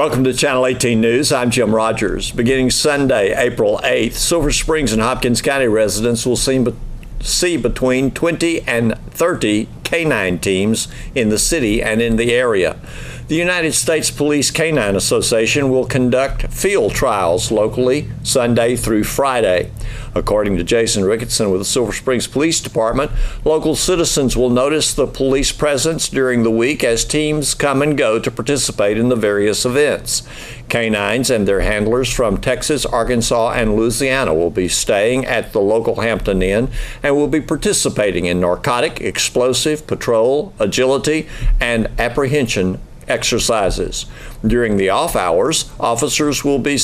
Welcome to Channel 18 News. I'm Jim Rogers. Beginning Sunday, April 8th, Silver Springs and Hopkins County residents will see between 20 and 30 canine teams in the city and in the area. The United States Police Canine Association will conduct field trials locally Sunday through Friday. According to Jason Ricketson with the Silver Springs Police Department, local citizens will notice the police presence during the week as teams come and go to participate in the various events. Canines and their handlers from Texas, Arkansas, and Louisiana will be staying at the local Hampton Inn and will be participating in narcotic, explosive, patrol, agility, and apprehension exercises. During the off hours, officers will be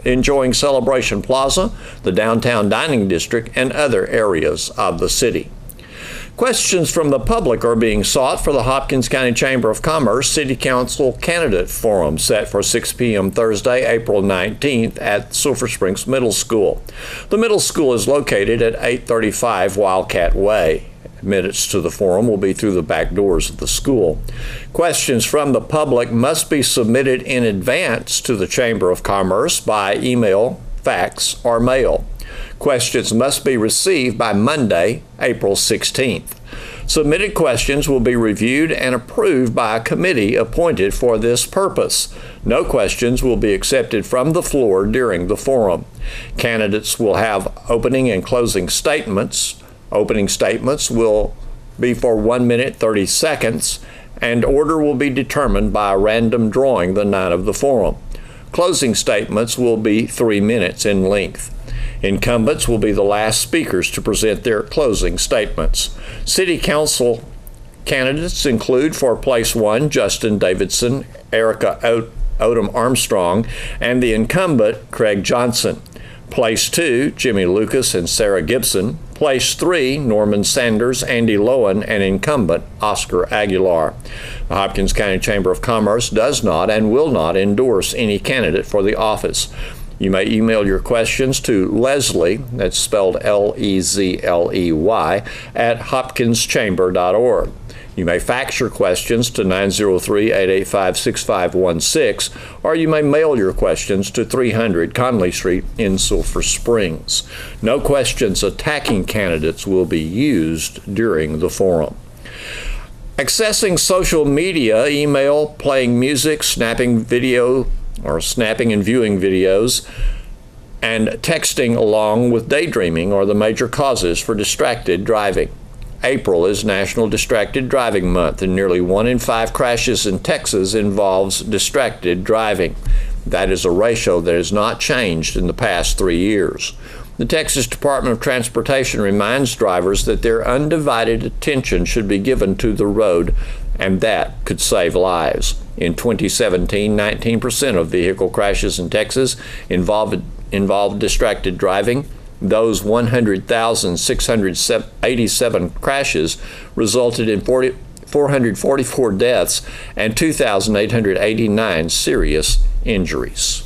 enjoying Celebration Plaza, the downtown dining district, and other areas of the city. Questions from the public are being sought for the Hopkins County Chamber of Commerce City Council Candidate Forum set for 6 p.m. Thursday, April 19th at Silver Springs Middle School. The middle school is located at 835 Wildcat Way. Admittance to the forum will be through the back doors of the school. Questions from the public must be submitted in advance to the Chamber of Commerce by email, fax, or mail. Questions must be received by Monday, April 16th. Submitted questions will be reviewed and approved by a committee appointed for this purpose. No questions will be accepted from the floor during the forum. Candidates will have opening and closing statements. Opening statements will be for 1 minute 30 seconds, and order will be determined by a random drawing the night of the forum. Closing statements will be 3 minutes in length. Incumbents will be the last speakers to present their closing statements. City Council candidates include for Place 1, Justin Davidson, Erica Odom Armstrong, and the incumbent, Craig Johnson. Place 2, Jimmy Lucas and Sarah Gibson. Place 3, Norman Sanders, Andy Lowen, and incumbent Oscar Aguilar. The Hopkins County Chamber of Commerce does not and will not endorse any candidate for the office. You may email your questions to Leslie, that's spelled L-E-Z-L-E-Y, at hopkinschamber.org. You may fax your questions to 903-885-6516, or you may mail your questions to 300 Conley Street in Sulphur Springs. No questions attacking candidates will be used during the forum. Accessing social media, email, playing music, snapping and viewing videos, and texting along with daydreaming are the major causes for distracted driving. April is National Distracted Driving Month, and nearly 1 in 5 crashes in Texas involves distracted driving. That is a ratio that has not changed in the past 3 years. The Texas Department of Transportation reminds drivers that their undivided attention should be given to the road, and that could save lives. In 2017, 19% of vehicle crashes in Texas involved distracted driving. Those 100,687 crashes resulted in 444 deaths and 2,889 serious injuries.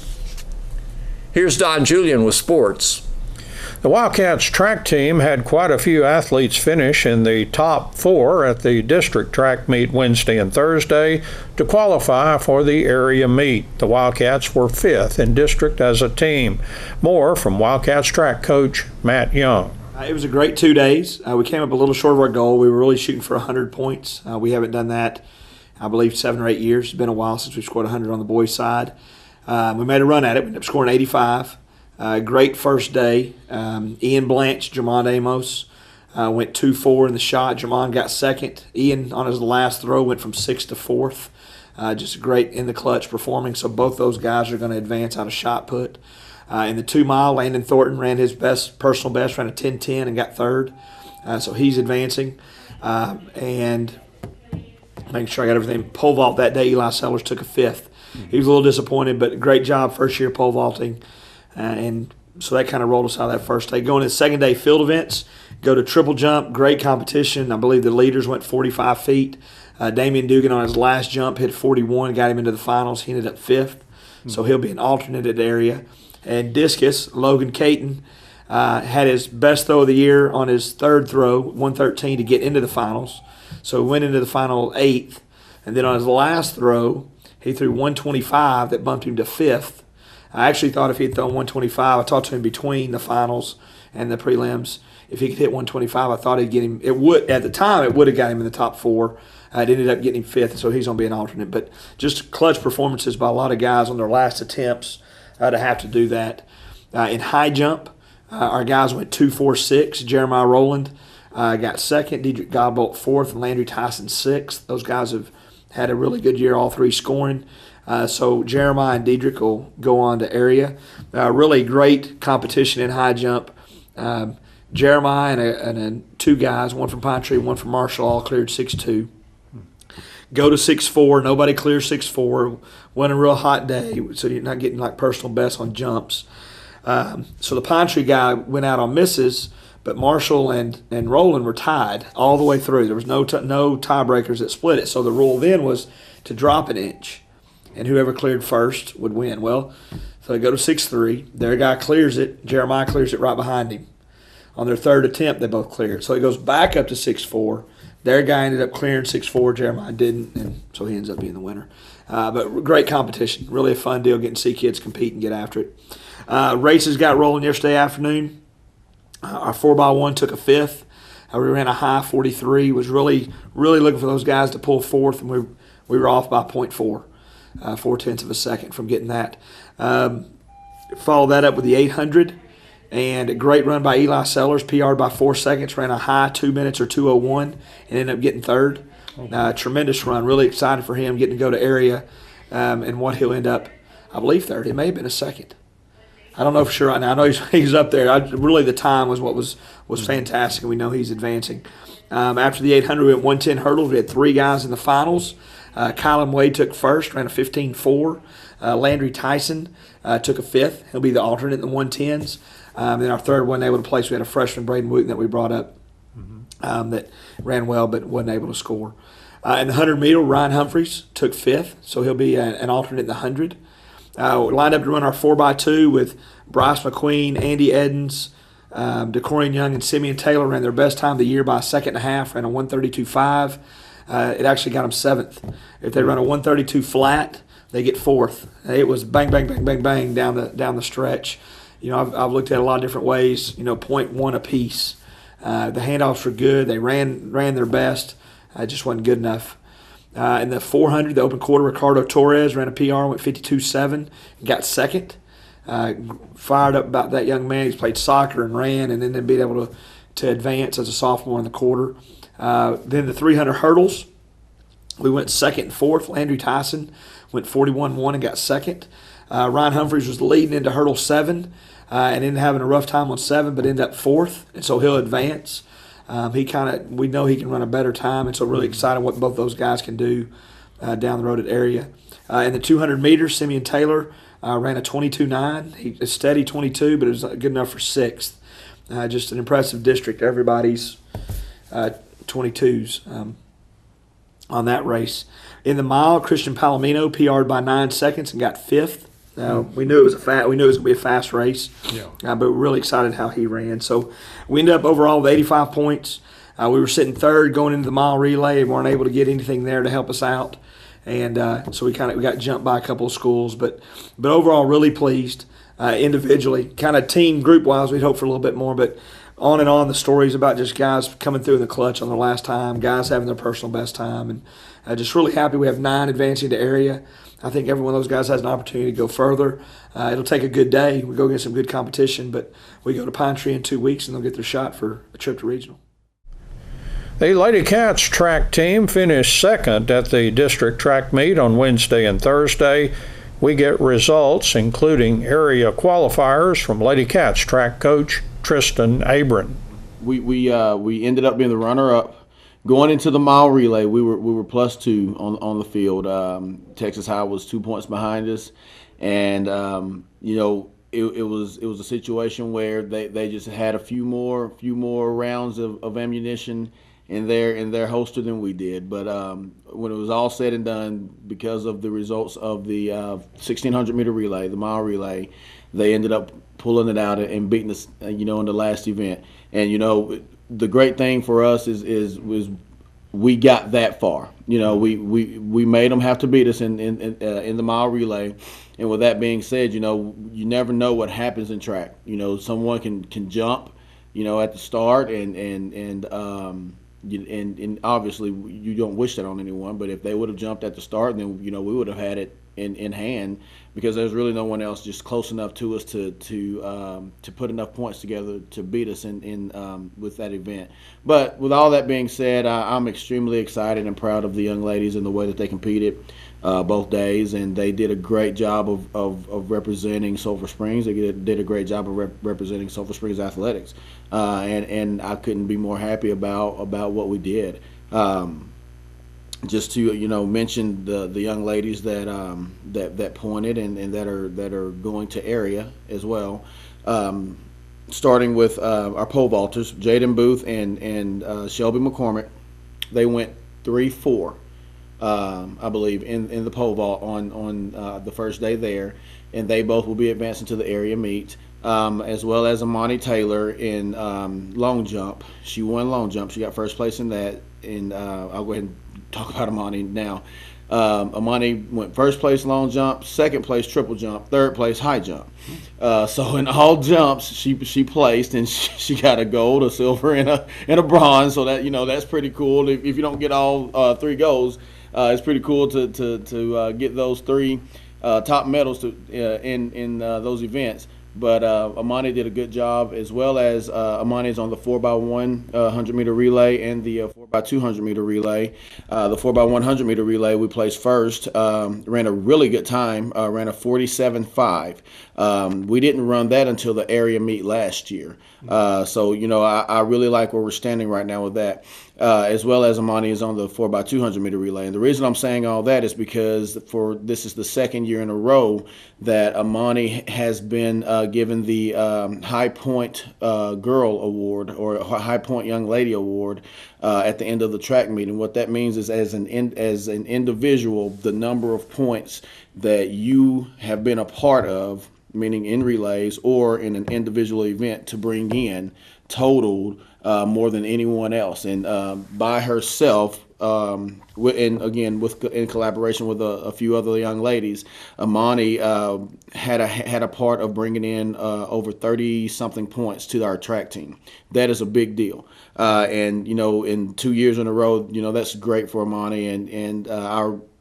Here's Don Julian with sports. The Wildcats track team had quite a few athletes finish in the top 4 at the district track meet Wednesday and Thursday to qualify for the area meet. The Wildcats were 5th in district as a team. More from Wildcats track coach Matt Young. It was a great 2 days. We came up a little short of our goal. We were really shooting for 100 points. We haven't done that, I believe, 7 or 8 years. It's been a while since we scored 100 on the boys' side. We made a run at it. We ended up scoring 85. Great first day. Ian Blanche, Jamon Amos went 2-4 in the shot. Jamon got second. Ian, on his last throw, went from 6th to 4th. Just great in the clutch performing. So both those guys are going to advance out of shot put. In the 2 mile, Landon Thornton ran his personal best, ran a 10:10 and got 3rd. So he's advancing. And making sure I got everything. Pole vault that day, Eli Sellers took a 5th. He was a little disappointed, but great job first year pole vaulting. And so that kind of rolled us out that first day. Going to the second day field events, go to triple jump, great competition. I believe the leaders went 45 feet. Damian Dugan on his last jump hit 41, got him into the finals. He ended up 5th, so he'll be an alternate at the area. And discus, Logan Caton had his best throw of the year on his 3rd throw, 113, to get into the finals. So he went into the final 8th. And then on his last throw, He threw 125 that bumped him to 5th. I actually thought if he had thrown 125, I talked to him between the finals and the prelims. If he could hit 125, I thought he'd get him. It would, at the time, it would have got him in the top 4. It ended up getting him 5th, so he's going to be an alternate. But just clutch performances by a lot of guys on their last attempts to have to do that. In high jump, our guys went 2-4-6. Jeremiah Rowland got 2nd, Dedrick Godbolt 4th, and Landry Tyson 6th. Those guys have had a really good year, all 3 scoring. So Jeremiah and Dedrick will go on to area. Really great competition in high jump. Jeremiah and 2 guys, one from Pine Tree, one from Marshall, all cleared 6'2". Go to 6'4". Nobody clears 6'4". Went a real hot day, so you're not getting like personal bests on jumps. So the Pine Tree guy went out on misses, but Marshall and Rowland were tied all the way through. There was no tiebreakers that split it. So the rule then was to drop an inch, and whoever cleared first would win. Well, so they go to 6'3". Their guy clears it. Jeremiah clears it right behind him. On their 3rd attempt, they both cleared. So he goes back up to 6'4". Their guy ended up clearing 6'4". Jeremiah didn't, and so he ends up being the winner. But great competition. Really a fun deal getting to see kids compete and get after it. Races got rolling yesterday afternoon. Our 4x1 took a 5th. We ran a high 43. Was really looking for those guys to pull 4th, and we were off by 0.4, 0.4 of a second from getting that. Followed that up with the 800. And a great run by Eli Sellers, PR'd by 4 seconds, ran a high 2 minutes or 2:01, and ended up getting 3rd. Tremendous run. Really excited for him getting to go to area and what he'll end up, I believe, 3rd. It may have been a 2nd. I don't know for sure right now. I know he's up there. Really, the time was what was fantastic, and we know he's advancing. After the 800, we went 110 hurdles. We had 3 guys in the finals. Kylan Wade took 1st, ran a 15.4. Landry Tyson took a 5th. He'll be the alternate in the 110s. Then our 3rd wasn't able to place. We had a freshman, Braden Wooten, that we brought up that ran well but wasn't able to score. In the 100 meter, Ryan Humphreys took 5th, so he'll be an alternate in the 100. We lined up to run our 4x2 with Bryce McQueen, Andy Edens, DeCorian Young, and Simeon Taylor. Ran their best time of the year by a 2.5, ran a 132.5. It actually got them 7th. If they run a 132 flat, they get 4th. It was bang, bang, bang, bang, bang down the stretch. You know, I've looked at it a lot of different ways. You know, 0.1 apiece. The handoffs were good. They ran their best. It just wasn't good enough. In the 400, the open quarter, Ricardo Torres ran a PR, went 52.7, and got 2nd. Fired up about that young man. He's played soccer and ran, and then being able to advance as a sophomore in the quarter. Then the 300 hurdles, we went 2nd and 4th. Landry Tyson went 41.1 and got 2nd. Ryan Humphreys was leading into hurdle 7 and ended having a rough time on 7, but ended up 4th, and so he'll advance. We know he can run a better time, and so really excited what both those guys can do down the road at area. In the 200 meters, Simeon Taylor ran a 22.9. A steady 22, but it was good enough for 6th. Just an impressive district. Everybody's 22s on that race. In the mile, Christian Palomino PR'd by 9 seconds and got 5th. We knew it was going to be a fast race, but we're really excited how he ran. So we ended up overall with 85 points. We were sitting 3rd going into the mile relay and weren't able to get anything there to help us out, and so we got jumped by a couple of schools. But overall, really pleased. Individually, kind of team group wise, we'd hope for a little bit more, but on and on the stories about just guys coming through in the clutch on their last time, guys having their personal best time, and just really happy we have 9 advancing to area. I think every one of those guys has an opportunity to go further. It'll take a good day. We go get some good competition, but we go to Pine Tree in 2 weeks, and they'll get their shot for a trip to regional. The Lady Cats track team finished 2nd at the district track meet on Wednesday and Thursday. We get results, including area qualifiers, from Lady Cats track coach Tristan Abram. We ended up being the runner-up. Going into the mile relay, we were +2 on the field. Texas High was 2 points behind us, and it was a situation where they just had a few more rounds of ammunition in their holster than we did. But when it was all said and done, because of the results of the 1600 meter relay, the mile relay, they ended up pulling it out and beating us, in the last event. And the great thing for us is we got that far. We made them have to beat us in the mile relay. And with that being said, you never know what happens in track. Someone can jump, at the start, and obviously you don't wish that on anyone. But if they would have jumped at the start, then we would have had it in hand, because there's really no one else just close enough to us to put enough points together to beat us in with that event. But with all that being said, I'm extremely excited and proud of the young ladies and the way that they competed both days, and they did a great job of representing Sulphur Springs. They did a great job of representing Sulphur Springs athletics, and I couldn't be more happy about what we did. Just to mention the young ladies that pointed and that are going to area as well. Starting with our pole vaulters, Jaden Booth and Shelby McCormick, they went 3-4, I believe, in the pole vault on the first day there, and they both will be advancing to the area meet. As well as Amani Taylor in long jump. She won long jump. She got first place in that. And I'll go ahead and talk about Amani now. Amani went first place long jump, second place triple jump, third place high jump. So in all jumps, she placed, and she got a gold, a silver, and a bronze. So that that's pretty cool. If you don't get all 3 golds, it's pretty cool to get those 3 top medals in those events. But Amani did a good job, as well as Amani's on the 4x1 100-meter relay and the 4x200 meter relay. The 4x100 meter relay, we placed first, ran a really good time, ran a 47.5. We didn't run that until the area meet last year. So, I really like where we're standing right now with that. As well as Amani is on the 4x200 meter relay. And the reason I'm saying all that is because this is the second year in a row that Amani has been given the High Point Girl Award, or High Point Young Lady Award, at the end of the track meet. And what that means is, as an individual, the number of points that you have been a part of, meaning in relays or in an individual event, to bring in totaled more than anyone else. And by herself, in collaboration with a few other young ladies, Amani had a part of bringing in over 30-something points to our track team. That is a big deal. And in 2 years in a row, that's great for Amani. And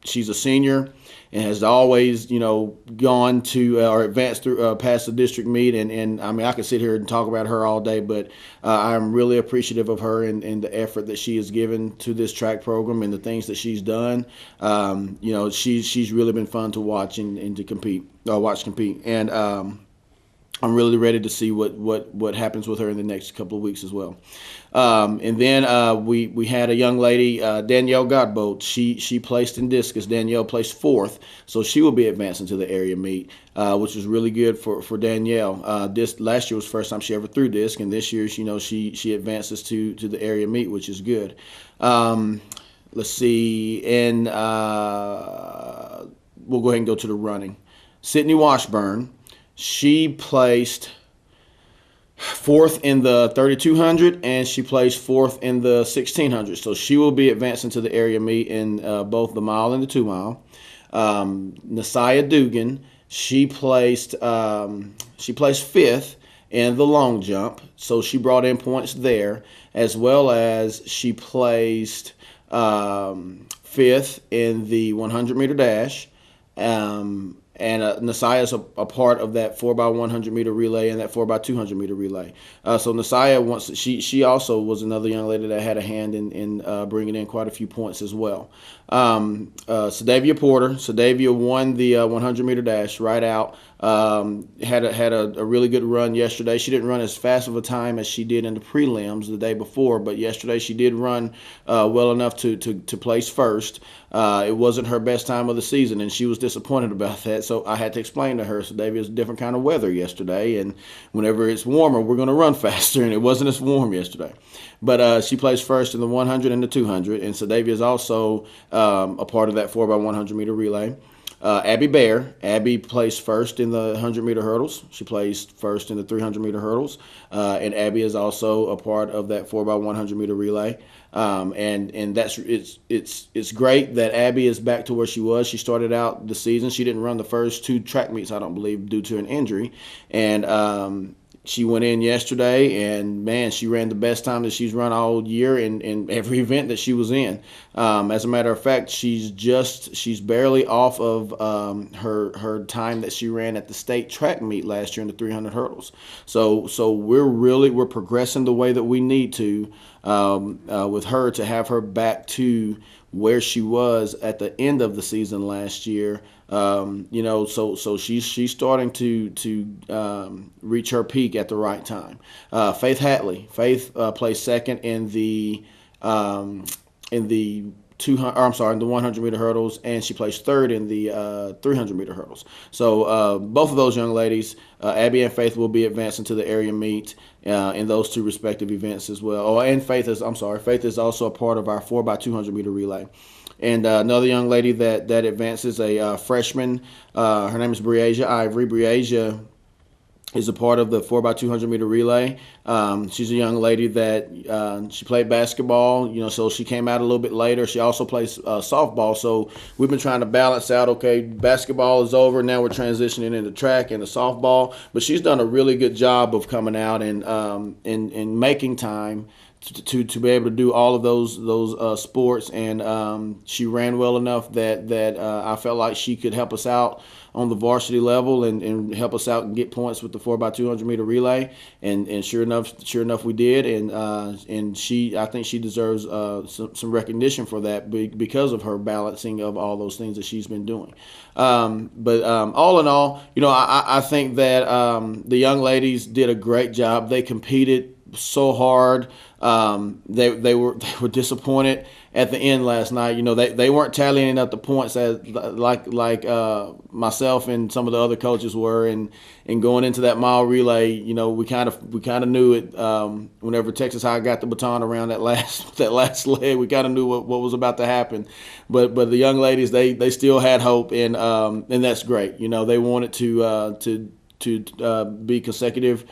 she's a senior and has always, gone to or advanced through past the district meet. And I mean, I could sit here and talk about her all day, but I'm really appreciative of her and the effort that she has given to this track program and the things that she's done. She's really been fun to watch and to compete. And I'm really ready to see what happens with her in the next couple of weeks as well. And then we had a young lady, Danielle Godbolt. She placed in discus. Danielle placed 4th, so she will be advancing to the area meet, which is really good for Danielle. This last year was the first time she ever threw disc, and this year, she advances to the area meet, which is good. Let's see, and we'll go ahead and go to the running. Sydney Washburn. She placed 4th in the 3200, and she placed 4th in the 1600. So she will be advancing to the area meet in both the mile and the 2 mile. Nasiah Dugan, she placed 5th in the long jump, so she brought in points there, as well as she placed 5th in the 100 meter dash. And Nasiah is a part of that 4x100 meter relay and that 4x200 meter relay. So Nasiah she also was another young lady that had a hand in bringing in quite a few points as well. Sadavia Porter. Sadavia won the 100 meter dash right out. Had a really good run yesterday. She didn't run as fast of a time as she did in the prelims the day before, but yesterday she did run well enough to place first. It wasn't her best time of the season, and she was disappointed about that. So I had to explain to her, Sadavia, it's a different kind of weather yesterday, and whenever it's warmer, we're going to run faster, and it wasn't as warm yesterday. But she placed first in the 100 and the 200, and Sadavia is also a part of that 4x100 meter relay. Abby Bear. Abby placed first in the 100-meter hurdles. She placed first in the 300-meter hurdles. And Abby is also a part of that 4x100-meter relay. And that's it's great that Abby is back to where she was. She started out the season. She didn't run the first 2 track meets, I don't believe, due to an injury. And she went in yesterday, and man, she ran the best time that she's run all year in every event that she was in. As a matter of fact, she's barely off of her time that she ran at the state track meet last year in the 300 hurdles. So we're progressing the way that we need to with her, to have her back to where she was at the end of the season last year. So she's starting to reach her peak at the right time. Faith Hatley. Faith placed second in the 100-meter hurdles, and she placed third in the 300-meter hurdles. So both of those young ladies, Abby and Faith, will be advancing to the area meet in those 2 respective events as well. Oh, and Faith is also a part of our 4x200-meter relay. And another young lady that advances, a freshman, her name is Breasia Ivory. Breasia is a part of the 4x200-meter relay. She's a young lady that she played basketball, so she came out a little bit later. She also plays softball, so we've been trying to balance out, okay, basketball is over, now we're transitioning into track and the softball. But she's done a really good job of coming out and making time to be able to do all of those sports, and she ran well enough that I felt like she could help us out on the varsity level and help us out and get points with the 4x200-meter relay, and sure enough we did, and I think she deserves some recognition for that because of her balancing of all those things that she's been doing. But all in all, I think that the young ladies did a great job. They competed so hard. They were disappointed at the end last night. They weren't tallying up the points as like myself and some of the other coaches were, and going into that mile relay, we kind of knew it. Whenever Texas High got the baton around that last leg, we kind of knew what was about to happen. But the young ladies, they still had hope, and that's great. They wanted to be consecutive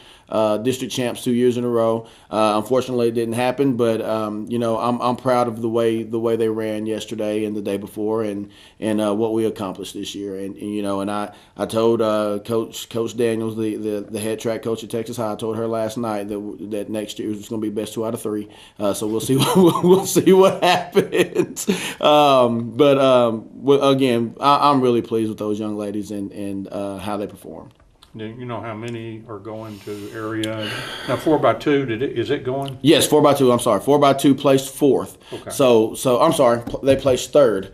district champs 2 years in a row. Unfortunately, it didn't happen, but I'm proud of the way they ran yesterday and the day before, and what we accomplished this year. And I told Coach Daniels, the head track coach at Texas High, I told her last night that next year was going to be best 2 out of 3. So we'll see we'll see what happens. But again, I'm really pleased with those young ladies and how they performed. Do you know how many are going to area? Now 4x2, is it going? Yes, 4x2. I'm sorry, 4x2 placed 4th. Okay. So I'm sorry, they placed 3rd.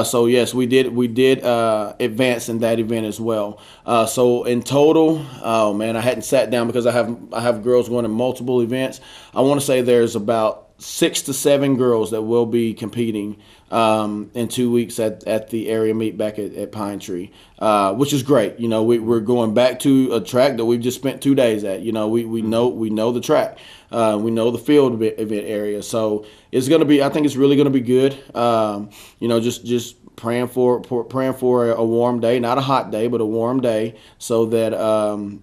So yes, we did advance in that event as well. So in total, oh man, I hadn't sat down because I have girls going in multiple events. I want to say there's about 6 to 7 girls that will be competing in 2 weeks at the area meet back at Pine Tree, which is great. We're going back to a track that we've just spent 2 days at. We know the track, we know the field event area, so it's going to be. I think it's really going to be good. Just praying for a warm day, not a hot day, but a warm day, so that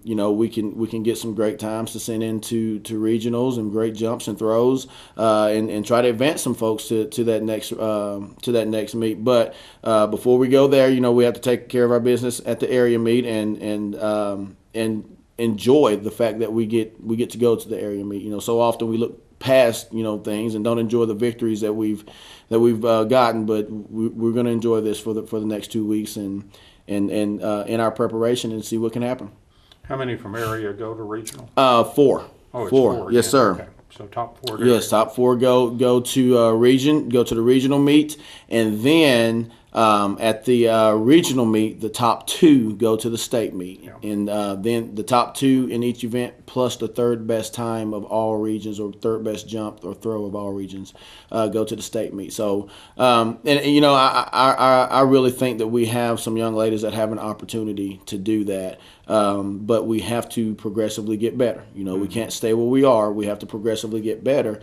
we can get some great times to send into regionals and great jumps and throws, and try to advance some folks to that next meet. But before we go there, we have to take care of our business at the area meet and enjoy the fact that we get to go to the area meet. So often we look past things and don't enjoy the victories that we've gotten, but we're going to enjoy this for the next 2 weeks and in our preparation and see what can happen. How many from area go to regional? 4. Oh, it's 4. Yes, sir. Okay. So top 4. Yes, top 4 go to the regional meet, and then at the regional meet, the top 2 go to the state meet, yeah. And then the top 2 in each event plus the 3rd best time of all regions or 3rd best jump or throw of all regions go to the state meet. So I really think that we have some young ladies that have an opportunity to do that, but we have to progressively get better. We can't stay where we are. We have to progressively get better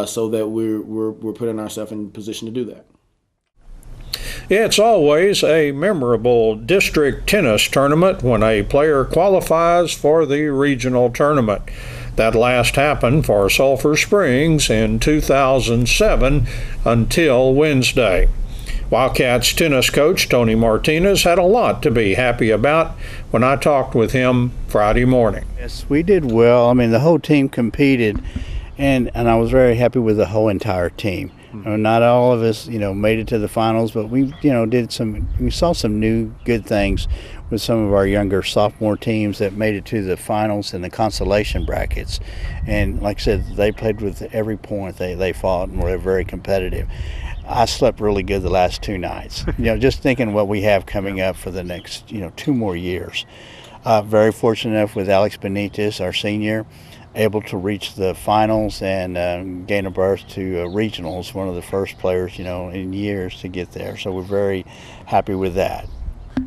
so that we're putting ourselves in position to do that. It's always a memorable district tennis tournament when a player qualifies for the regional tournament. That last happened for Sulphur Springs in 2007 until Wednesday. Wildcats tennis coach Tony Martinez had a lot to be happy about when I talked with him Friday morning. Yes, we did well. I mean, the whole team competed, and I was very happy with the whole entire team. Not all of us, made it to the finals, but we saw some new good things with some of our younger sophomore teams that made it to the finals and the consolation brackets. And like I said, they played with every point they fought and were very competitive. I slept really good the last 2 nights, just thinking what we have coming up for the next, 2 more years. Very fortunate enough with Alex Benitez, our senior, able to reach the finals and gain a berth to regionals, one of the first players, in years to get there. So we're very happy with that.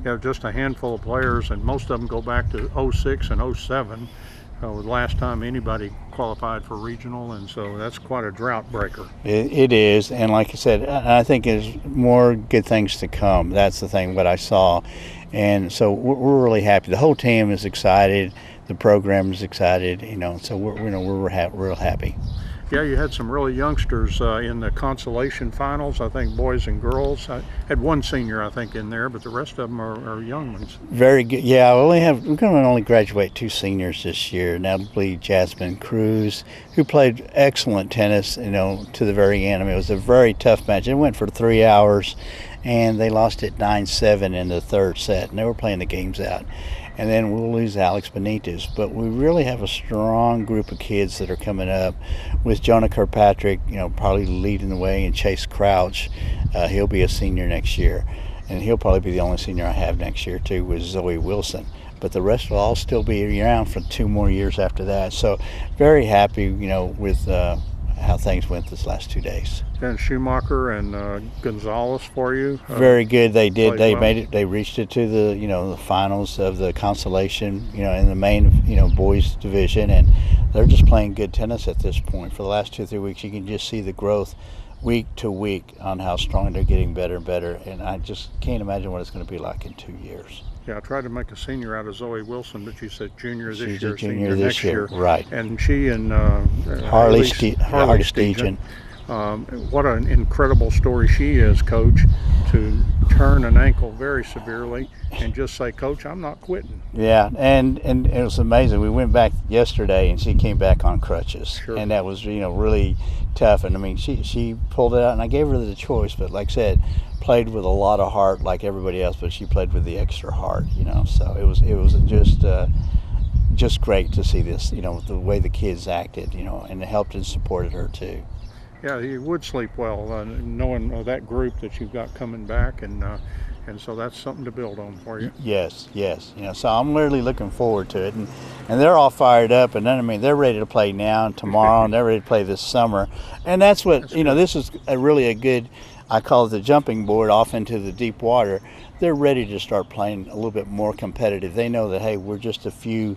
You have just a handful of players, and most of them go back to 06 and 07, the last time anybody qualified for regional, and so that's quite a drought breaker. It is, and like I said, I think there's more good things to come. That's the thing, what I saw. And so we're really happy. The whole team is excited. The program is excited, so we're real happy. Yeah, you had some really youngsters in the consolation finals, I think boys and girls. I had one senior, I think, in there, but the rest of them are young ones. Very good. Yeah, we're going to only graduate 2 seniors this year. And that'll be Jasmine Cruz, who played excellent tennis, to the very end. I mean, it was a very tough match. It went for 3 hours, and they lost it 9-7 in the 3rd set, and they were playing the games out. And then we'll lose Alex Benitez. But we really have a strong group of kids that are coming up with Jonah Kirkpatrick, probably leading the way, and Chase Crouch. He'll be a senior next year. And he'll probably be the only senior I have next year, too, with Zoe Wilson. But the rest will all still be around for 2 more years after that. So very happy, with how things went this last 2 days. And Schumacher and Gonzalez for you? Very good. They did. They well. made it. They reached it to the the finals of the consolation. In the main boys division, and they're just playing good tennis at this point. For the last 2 or 3 weeks, you can just see the growth week to week on how strong they're getting better and better. And I just can't imagine what it's going to be like in 2 years. Yeah, I tried to make a senior out of Zoe Wilson, but she said junior this She's year, a junior senior this next year. Right. And she and Harley Harley Stegen. What an incredible story she is, Coach, to turn an ankle very severely and just say, Coach, I'm not quitting. Yeah, and it was amazing. We went back yesterday, and she came back on crutches. Sure. And that was, really tough. And, I mean, she pulled it out, and I gave her the choice. But like I said, played with a lot of heart like everybody else, but she played with the extra heart, So it was just great to see this, the way the kids acted, and it helped and supported her, too. Yeah, you would sleep well knowing that group that you've got coming back, and so that's something to build on for you. Yes. So I'm literally looking forward to it, and they're all fired up, and then they're ready to play now and tomorrow, and they're ready to play this summer, and that's what this is really a good, I call it the jumping board off into the deep water. They're ready to start playing a little bit more competitive. They know that, hey, we're just a few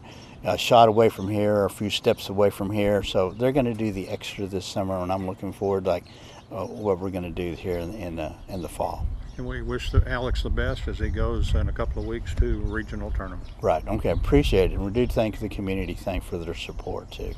shot away from here, or a few steps away from here, so they're going to do the extra this summer, and I'm looking forward to what we're going to do here in the fall. And we wish Alex the best as he goes in a couple of weeks to regional tournament. Right. Okay. Appreciate it, and we do thank the community. For their support too.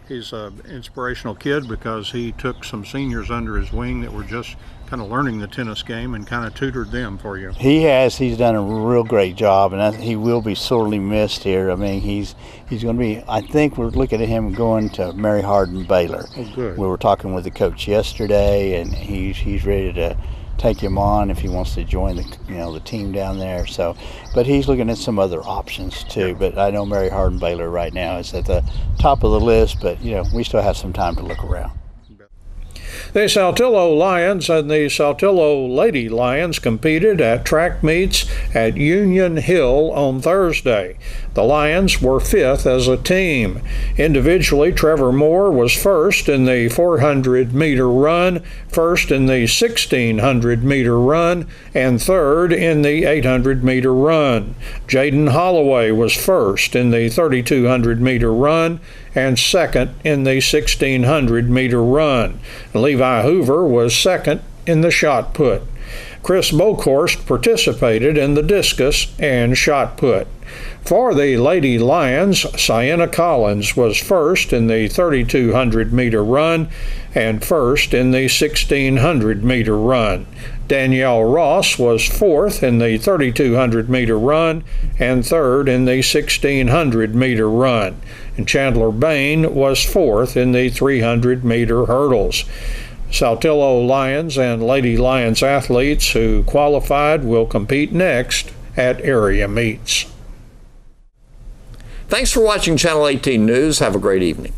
He's an inspirational kid because he took some seniors under his wing that were just kind of learning the tennis game and kind of tutored them for you. He has. He's done a real great job, and he will be sorely missed here. I mean, he's going to be. I think we're looking at him going to Mary Hardin Baylor. Oh, good. We were talking with the coach yesterday, and he's ready to take him on if he wants to join the team down there. So, but he's looking at some other options too. Yeah. But I know Mary Hardin Baylor right now is at the top of the list. But we still have some time to look around. The Saltillo Lions and the Saltillo Lady Lions competed at track meets at Union Hill on Thursday. The Lions were 5th as a team. Individually, Trevor Moore was first in the 400-meter run, first in the 1,600-meter run, and third in the 800-meter run. Jaden Holloway was first in the 3,200-meter run and second in the 1,600-meter run. Levi Hoover was second in the shot put. Chris Bokhorst participated in the discus and shot put. For the Lady Lions, Sienna Collins was first in the 3,200-meter run and first in the 1,600-meter run. Danielle Ross was fourth in the 3,200-meter run and third in the 1,600-meter run. And Chandler Bain was fourth in the 300-meter hurdles. Saltillo Lions and Lady Lions athletes who qualified will compete next at area meets. Thanks for watching Channel 18 News. Have a great evening.